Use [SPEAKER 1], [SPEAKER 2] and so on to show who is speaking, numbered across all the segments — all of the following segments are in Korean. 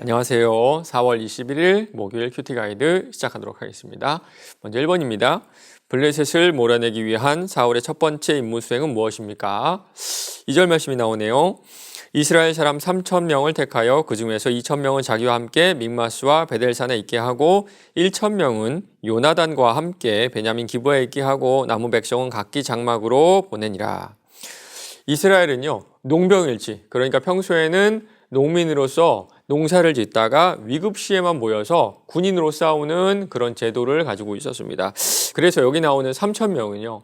[SPEAKER 1] 안녕하세요. 4월 21일 목요일 큐티 가이드 시작하도록 하겠습니다. 먼저 1번입니다. 블레셋을 몰아내기 위한 사울의 첫 번째 임무 수행은 무엇입니까? 2절 말씀이 나오네요. 이스라엘 사람 3,000명을 택하여 그 중에서 2,000명은 자기와 함께 믹마스와 베델산에 있게 하고 1,000명은 요나단과 함께 베냐민 기브에 있게 하고 남은 백성은 각기 장막으로 보내니라. 이스라엘은요, 농병일지, 그러니까 평소에는 농민으로서 농사를 짓다가 위급 시에만 모여서 군인으로 싸우는 그런 제도를 가지고 있었습니다. 그래서 여기 나오는 3,000명은요,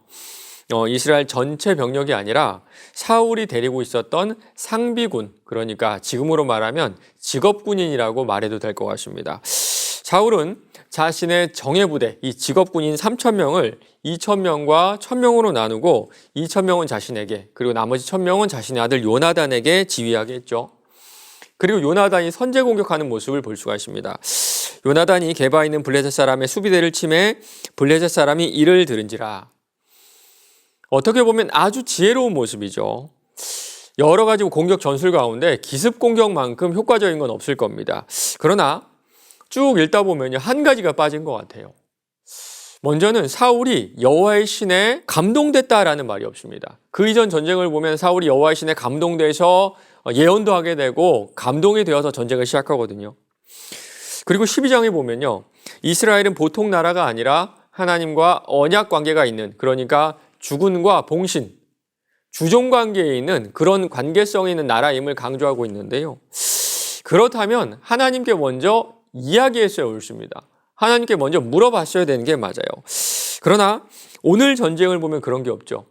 [SPEAKER 1] 이스라엘 전체 병력이 아니라 사울이 데리고 있었던 상비군, 그러니까 지금으로 말하면 직업군인이라고 말해도 될 것 같습니다. 사울은 자신의 정예부대, 이 직업군인 3,000명을 2,000명과 1,000명으로 나누고 2,000명은 자신에게, 그리고 나머지 1,000명은 자신의 아들 요나단에게 지휘하게 했죠. 그리고 요나단이 선제 공격하는 모습을 볼 수가 있습니다. 요나단이 게바에 있는 블레셋 사람의 수비대를 침해 블레셋 사람이 이를 들은지라. 어떻게 보면 아주 지혜로운 모습이죠. 여러 가지 공격 전술 가운데 기습 공격만큼 효과적인 건 없을 겁니다. 그러나 쭉 읽다 보면 한 가지가 빠진 것 같아요. 먼저는 사울이 여호와의 신에 감동됐다라는 말이 없습니다. 그 이전 전쟁을 보면 사울이 여호와의 신에 감동돼서 예언도 하게 되고 감동이 되어서 전쟁을 시작하거든요. 그리고 12장에 보면요, 이스라엘은 보통 나라가 아니라 하나님과 언약 관계가 있는, 그러니까 주군과 봉신, 주종 관계에 있는 그런 관계성이 있는 나라임을 강조하고 있는데요. 그렇다면 하나님께 먼저 이야기했어야 옳습니다. 하나님께 먼저 물어봤어야 되는 게 맞아요. 그러나 오늘 전쟁을 보면 그런 게 없죠.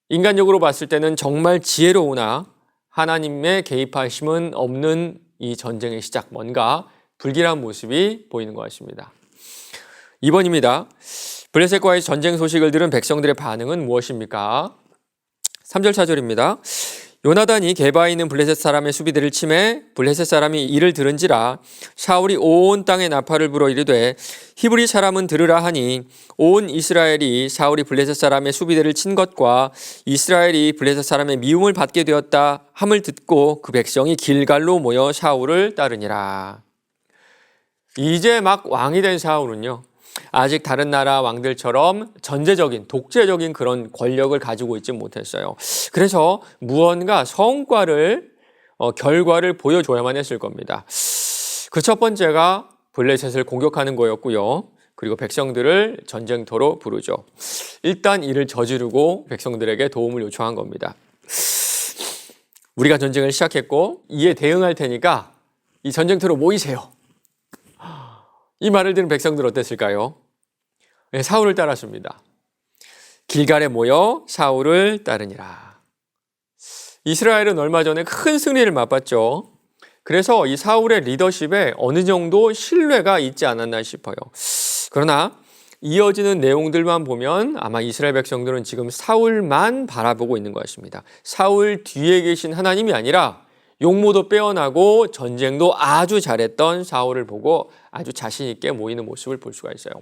[SPEAKER 1] 인간적으로 봤을 때는 정말 지혜로우나 하나님의 개입하심은 없는 이 전쟁의 시작, 뭔가 불길한 모습이 보이는 것 같습니다. 2번입니다. 블레셋과의 전쟁 소식을 들은 백성들의 반응은 무엇입니까? 3절 4절입니다. 요나단이 게바에 있는 블레셋 사람의 수비대를 침해 블레셋 사람이 이를 들은지라 사울이 온 땅에 나팔을 불어 이르되 히브리 사람은 들으라 하니 온 이스라엘이 사울이 블레셋 사람의 수비대를 친 것과 이스라엘이 블레셋 사람의 미움을 받게 되었다 함을 듣고 그 백성이 길갈로 모여 사울을 따르니라. 이제 막 왕이 된 사울은요, 아직 다른 나라 왕들처럼 전제적인, 독재적인 그런 권력을 가지고 있지 못했어요. 그래서 무언가 성과를, 결과를 보여줘야만 했을 겁니다. 그 첫 번째가 블레셋을 공격하는 거였고요. 그리고 백성들을 전쟁터로 부르죠. 일단 이를 저지르고 백성들에게 도움을 요청한 겁니다. 우리가 전쟁을 시작했고 이에 대응할 테니까 이 전쟁터로 모이세요. 이 말을 들은 백성들 어땠을까요? 네, 사울을 따랐습니다. 길갈에 모여 사울을 따르니라. 이스라엘은 얼마 전에 큰 승리를 맛봤죠. 그래서 이 사울의 리더십에 어느 정도 신뢰가 있지 않았나 싶어요. 그러나 이어지는 내용들만 보면 아마 이스라엘 백성들은 지금 사울만 바라보고 있는 것 같습니다. 사울 뒤에 계신 하나님이 아니라 용모도 빼어나고 전쟁도 아주 잘했던 사울을 보고 아주 자신 있게 모이는 모습을 볼 수가 있어요.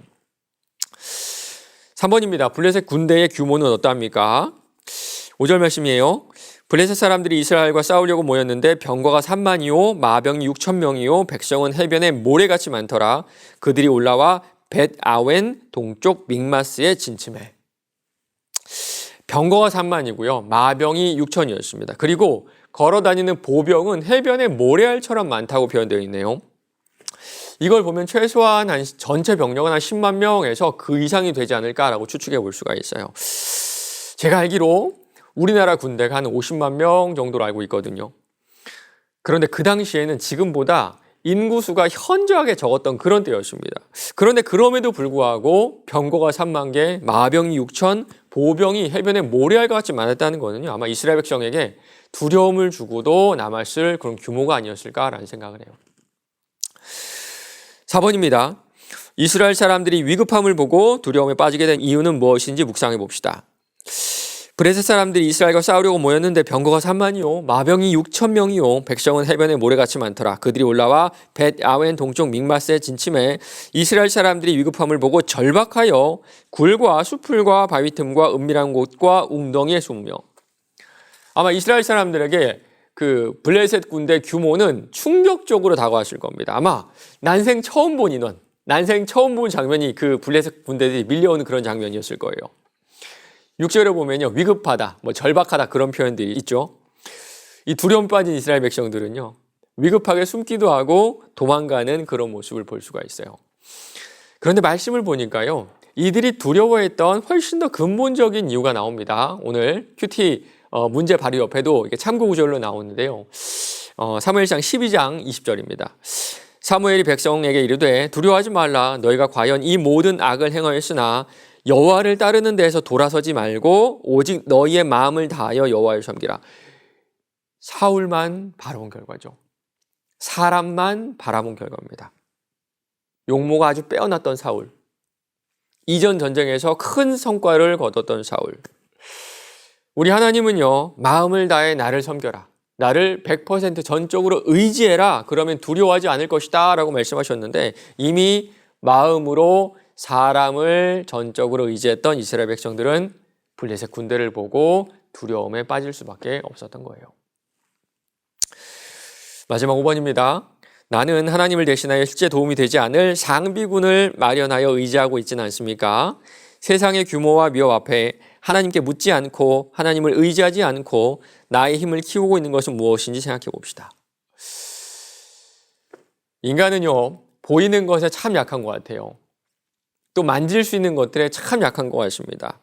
[SPEAKER 1] 3번입니다. 블레셋 군대의 규모는 어떠합니까? 5절 말씀이에요. 블레셋 사람들이 이스라엘과 싸우려고 모였는데 병거가 3만이요 마병이 6,000명이요 백성은 해변에 모래같이 많더라. 그들이 올라와 벳아웬 동쪽 믹마스에 진침해. 병거가 3만이고요 마병이 6,000이었습니다. 그리고 걸어다니는 보병은 해변에 모래알처럼 많다고 표현되어 있네요. 이걸 보면 최소한 전체 병력은 한 10만 명에서 그 이상이 되지 않을까라고 추측해 볼 수가 있어요. 제가 알기로 우리나라 군대가 한 50만 명 정도로 알고 있거든요. 그런데 그 당시에는 지금보다 인구수가 현저하게 적었던 그런 때였습니다. 그런데 그럼에도 불구하고 병거가 3만 개, 마병이 6,000, 보병이 해변에 모래알과 같이 많았다는 거는요, 아마 이스라엘 백성에게 두려움을 주고도 남았을 그런 규모가 아니었을까라는 생각을 해요. 4번입니다. 이스라엘 사람들이 위급함을 보고 두려움에 빠지게 된 이유는 무엇인지 묵상해 봅시다. 블레셋 사람들이 이스라엘과 싸우려고 모였는데 병거가 3만이요 마병이 6,000명이요 백성은 해변에 모래같이 많더라. 그들이 올라와 벳아웬 동쪽 믹마스에 진침해 이스라엘 사람들이 위급함을 보고 절박하여 굴과 수풀과 바위 틈과 은밀한 곳과 웅덩이에 숨으며. 아마 이스라엘 사람들에게 그 블레셋 군대 규모는 충격적으로 다가왔을 겁니다. 아마 난생 처음 본 인원, 난생 처음 본 장면이 그 블레셋 군대들이 밀려오는 그런 장면이었을 거예요. 6절에 보면요, 위급하다, 절박하다 그런 표현들이 있죠. 이 두려움 빠진 이스라엘 백성들은요, 위급하게 숨기도 하고 도망가는 그런 모습을 볼 수가 있어요. 그런데 말씀을 보니까요, 이들이 두려워했던 훨씬 더 근본적인 이유가 나옵니다. 오늘 큐티 문제 바로 옆에도 이게 참고 구절로 나오는데요. 사무엘상 12장 20절입니다. 사무엘이 백성에게 이르되 두려워하지 말라. 너희가 과연 이 모든 악을 행하였으나 여호와를 따르는 데에서 돌아서지 말고 오직 너희의 마음을 다하여 여호와를 섬기라. 사울만 바라본 결과죠. 사람만 바라본 결과입니다. 용모가 아주 빼어났던 사울. 이전 전쟁에서 큰 성과를 거뒀던 사울. 우리 하나님은요, 마음을 다해 나를 섬겨라. 나를 100% 전적으로 의지해라. 그러면 두려워하지 않을 것이다. 라고 말씀하셨는데 이미 마음으로 사람을 전적으로 의지했던 이스라엘 백성들은 블레셋 군대를 보고 두려움에 빠질 수밖에 없었던 거예요. 마지막 5번입니다. 나는 하나님을 대신하여 실제 도움이 되지 않을 상비군을 마련하여 의지하고 있지는 않습니까? 세상의 규모와 위협 앞에 하나님께 묻지 않고 하나님을 의지하지 않고 나의 힘을 키우고 있는 것은 무엇인지 생각해 봅시다. 인간은요, 보이는 것에 참 약한 것 같아요. 또 만질 수 있는 것들에 참 약한 것 같습니다.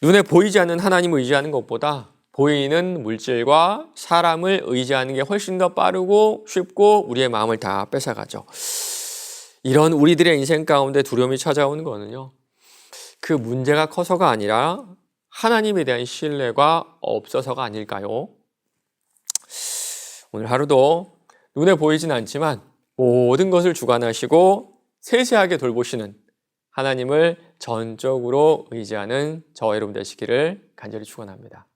[SPEAKER 1] 눈에 보이지 않는 하나님을 의지하는 것보다 보이는 물질과 사람을 의지하는 게 훨씬 더 빠르고 쉽고 우리의 마음을 다 뺏어가죠. 이런 우리들의 인생 가운데 두려움이 찾아오는 거는요, 그 문제가 커서가 아니라 하나님에 대한 신뢰가 없어서가 아닐까요? 오늘 하루도 눈에 보이진 않지만 모든 것을 주관하시고 세세하게 돌보시는 하나님을 전적으로 의지하는 저와 여러분 되시기를 간절히 축원합니다.